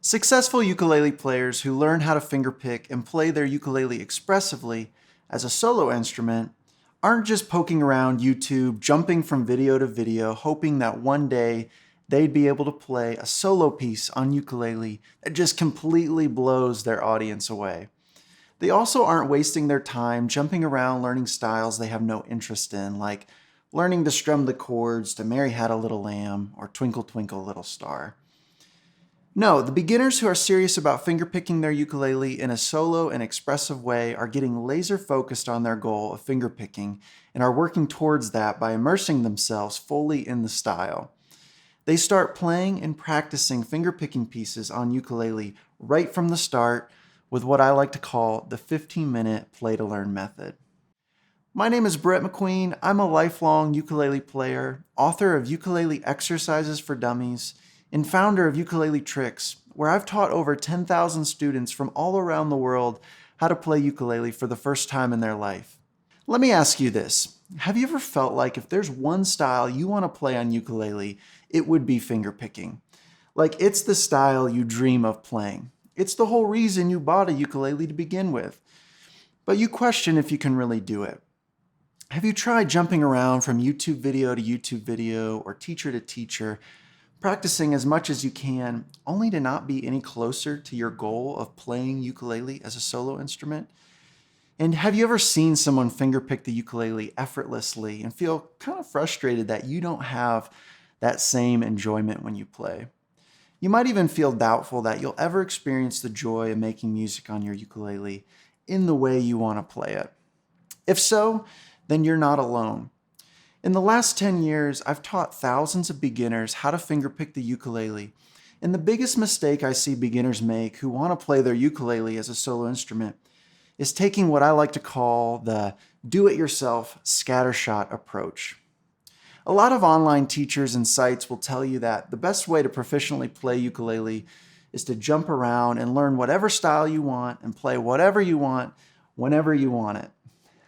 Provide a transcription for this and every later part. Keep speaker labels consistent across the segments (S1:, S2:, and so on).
S1: Successful ukulele players who learn how to fingerpick and play their ukulele expressively as a solo instrument aren't just poking around YouTube, jumping from video to video, hoping that one day they'd be able to play a solo piece on ukulele that just completely blows their audience away. They also aren't wasting their time jumping around learning styles they have no interest in, like learning to strum the chords to Mary Had a Little Lamb or Twinkle Twinkle Little Star. No, the beginners who are serious about fingerpicking their ukulele in a solo and expressive way are getting laser focused on their goal of fingerpicking and are working towards that by immersing themselves fully in the style. They start playing and practicing fingerpicking pieces on ukulele right from the start with what I like to call the 15-minute play-to-learn method. My name is Brett McQueen. I'm a lifelong ukulele player, author of Ukulele Exercises for Dummies, and founder of Ukulele Tricks, where I've taught over 10,000 students from all around the world how to play ukulele for the first time in their life. Let me ask you this. Have you ever felt like if there's one style you want to play on ukulele, it would be fingerpicking? Like it's the style you dream of playing. It's the whole reason you bought a ukulele to begin with. But you question if you can really do it. Have you tried jumping around from YouTube video to YouTube video or teacher to teacher, practicing as much as you can, only to not be any closer to your goal of playing ukulele as a solo instrument? And have you ever seen someone fingerpick the ukulele effortlessly and feel kind of frustrated that you don't have that same enjoyment when you play? You might even feel doubtful that you'll ever experience the joy of making music on your ukulele in the way you want to play it. If so, then you're not alone. In the last 10 years, I've taught thousands of beginners how to fingerpick the ukulele, and the biggest mistake I see beginners make who want to play their ukulele as a solo instrument is taking what I like to call the do-it-yourself scattershot approach. A lot of online teachers and sites will tell you that the best way to proficiently play ukulele is to jump around and learn whatever style you want and play whatever you want whenever you want it.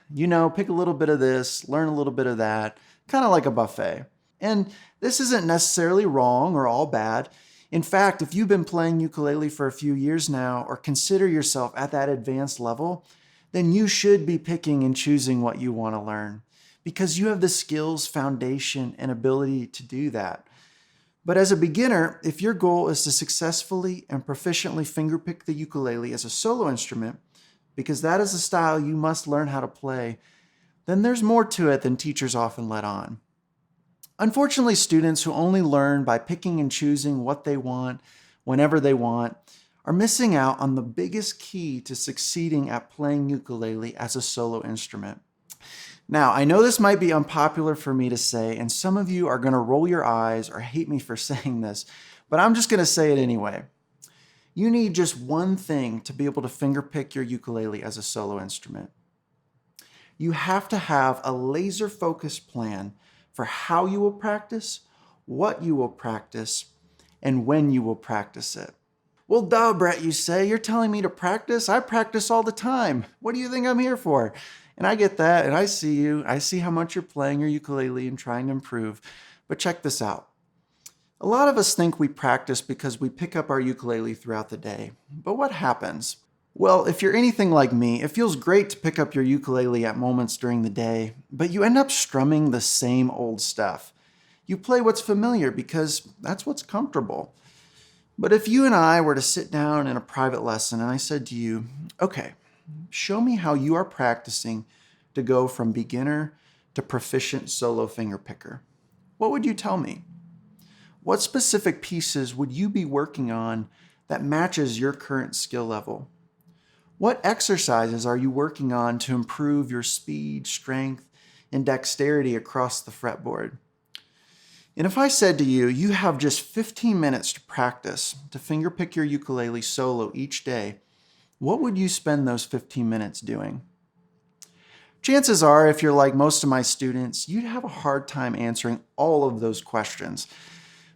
S1: You know, pick a little bit of this, learn a little bit of that, kind of like a buffet. And this isn't necessarily wrong or all bad. In fact, if you've been playing ukulele for a few years now or consider yourself at that advanced level, then you should be picking and choosing what you want to learn because you have the skills, foundation, and ability to do that. But as a beginner, if your goal is to successfully and proficiently fingerpick the ukulele as a solo instrument, because that is the style you must learn how to play, then there's more to it than teachers often let on. Unfortunately, students who only learn by picking and choosing what they want, whenever they want, are missing out on the biggest key to succeeding at playing ukulele as a solo instrument. Now, I know this might be unpopular for me to say, and some of you are going to roll your eyes or hate me for saying this, but I'm just going to say it anyway. You need just one thing to be able to fingerpick your ukulele as a solo instrument. You have to have a laser-focused plan for how you will practice, what you will practice, and when you will practice it. Well, duh, Brett, you say. You're telling me to practice? I practice all the time. What do you think I'm here for? And I get that, and I see you. I see how much you're playing your ukulele and trying to improve. But check this out. A lot of us think we practice because we pick up our ukulele throughout the day. But what happens? Well, if you're anything like me, it feels great to pick up your ukulele at moments during the day, but you end up strumming the same old stuff. You play what's familiar because that's what's comfortable. But if you and I were to sit down in a private lesson and I said to you, okay, show me how you are practicing to go from beginner to proficient solo fingerpicker, what would you tell me? What specific pieces would you be working on that matches your current skill level? What exercises are you working on to improve your speed, strength, and dexterity across the fretboard? And if I said to you, you have just 15 minutes to practice to fingerpick your ukulele solo each day, what would you spend those 15 minutes doing? Chances are, if you're like most of my students, you'd have a hard time answering all of those questions.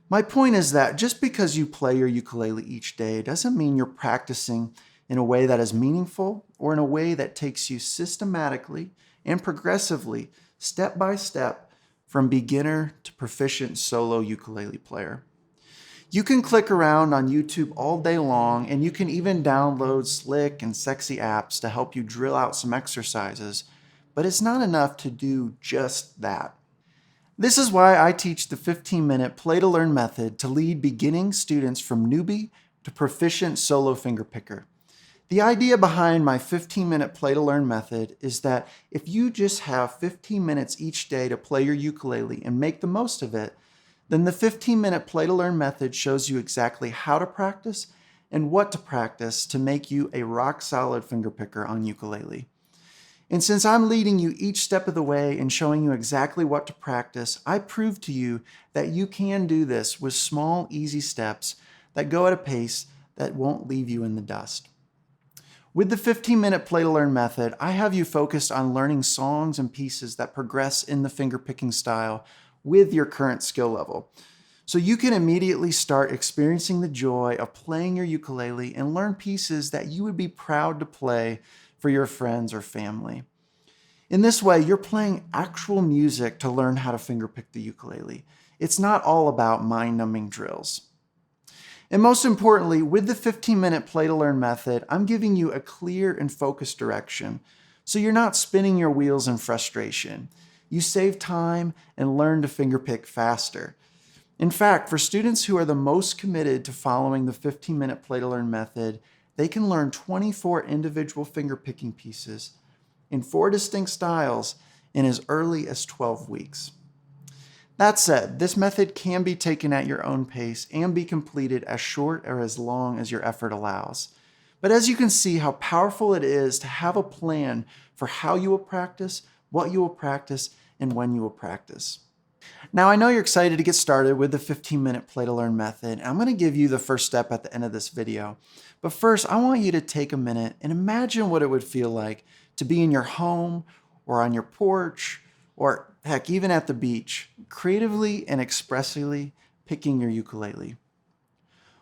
S1: My point is that just because you play your ukulele each day doesn't mean you're practicing in a way that is meaningful or in a way that takes you systematically and progressively, step by step, from beginner to proficient solo ukulele player. You can click around on YouTube all day long, and you can even download slick and sexy apps to help you drill out some exercises, but it's not enough to do just that. This is why I teach the 15-minute play-to-learn method to lead beginning students from newbie to proficient solo fingerpicker. The idea behind my 15-minute play-to-learn method is that if you just have 15 minutes each day to play your ukulele and make the most of it, then the 15-minute play-to-learn method shows you exactly how to practice and what to practice to make you a rock-solid fingerpicker on ukulele. And since I'm leading you each step of the way and showing you exactly what to practice, I prove to you that you can do this with small, easy steps that go at a pace that won't leave you in the dust. With the 15-minute play-to-learn method, I have you focused on learning songs and pieces that progress in the fingerpicking style with your current skill level. So you can immediately start experiencing the joy of playing your ukulele and learn pieces that you would be proud to play for your friends or family. In this way, you're playing actual music to learn how to fingerpick the ukulele. It's not all about mind-numbing drills. And most importantly, with the 15-minute play-to-learn method, I'm giving you a clear and focused direction, so you're not spinning your wheels in frustration. You save time and learn to fingerpick faster. In fact, for students who are the most committed to following the 15-minute play-to-learn method, they can learn 24 individual fingerpicking pieces in 4 distinct styles in as early as 12 weeks. That said, this method can be taken at your own pace and be completed as short or as long as your effort allows. But as you can see how powerful it is to have a plan for how you will practice, what you will practice, and when you will practice. Now, I know you're excited to get started with the 15-minute play-to-learn method, and I'm going to give you the first step at the end of this video. But first, I want you to take a minute and imagine what it would feel like to be in your home or on your porch or heck, even at the beach, creatively and expressively picking your ukulele.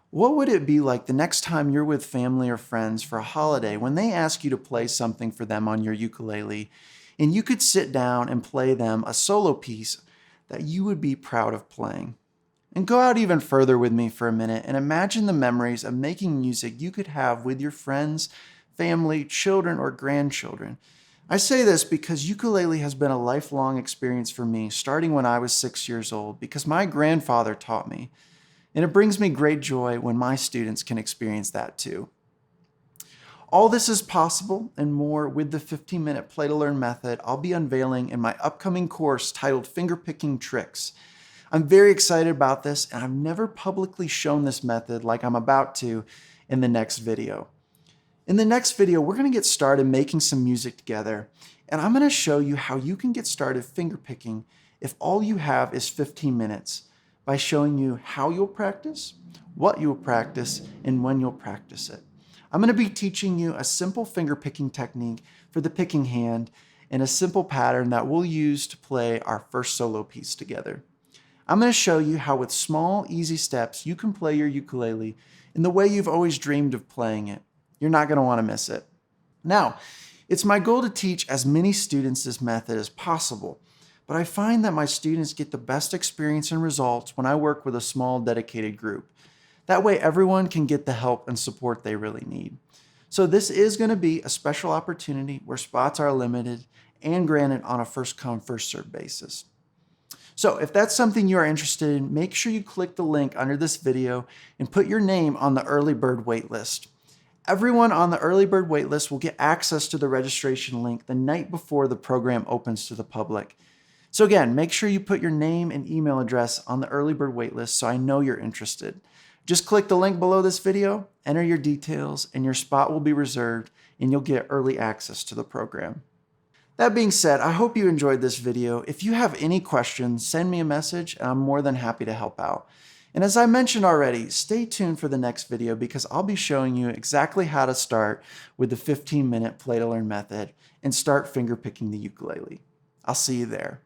S1: What would it be like the next time you're with family or friends for a holiday when they ask you to play something for them on your ukulele and you could sit down and play them a solo piece that you would be proud of playing? And go out even further with me for a minute and imagine the memories of making music you could have with your friends, family, children, or grandchildren. I say this because ukulele has been a lifelong experience for me, starting when I was 6 years old, because my grandfather taught me. And it brings me great joy when my students can experience that too. All this is possible and more with the 15-minute play-to-learn method I'll be unveiling in my upcoming course titled Fingerpicking Tricks. I'm very excited about this, and I've never publicly shown this method like I'm about to in the next video. In the next video, we're going to get started making some music together, and I'm going to show you how you can get started fingerpicking if all you have is 15 minutes by showing you how you'll practice, what you'll practice, and when you'll practice it. I'm going to be teaching you a simple fingerpicking technique for the picking hand and a simple pattern that we'll use to play our first solo piece together. I'm going to show you how with small, easy steps you can play your ukulele in the way you've always dreamed of playing it. You're not going to want to miss it. Now, it's my goal to teach as many students this method as possible, but I find that my students get the best experience and results when I work with a small, dedicated group. That way, everyone can get the help and support they really need. So this is going to be a special opportunity where spots are limited and granted on a first-come, first-served basis. So if that's something you are interested in, make sure you click the link under this video and put your name on the early bird waitlist. Everyone on the early bird waitlist will get access to the registration link the night before the program opens to the public. So again, make sure you put your name and email address on the early bird waitlist so I know you're interested. Just click the link below this video, enter your details, and your spot will be reserved and you'll get early access to the program. That being said, I hope you enjoyed this video. If you have any questions, send me a message and I'm more than happy to help out. And as I mentioned already, stay tuned for the next video because I'll be showing you exactly how to start with the 15-minute play-to-learn method and start fingerpicking the ukulele. I'll see you there.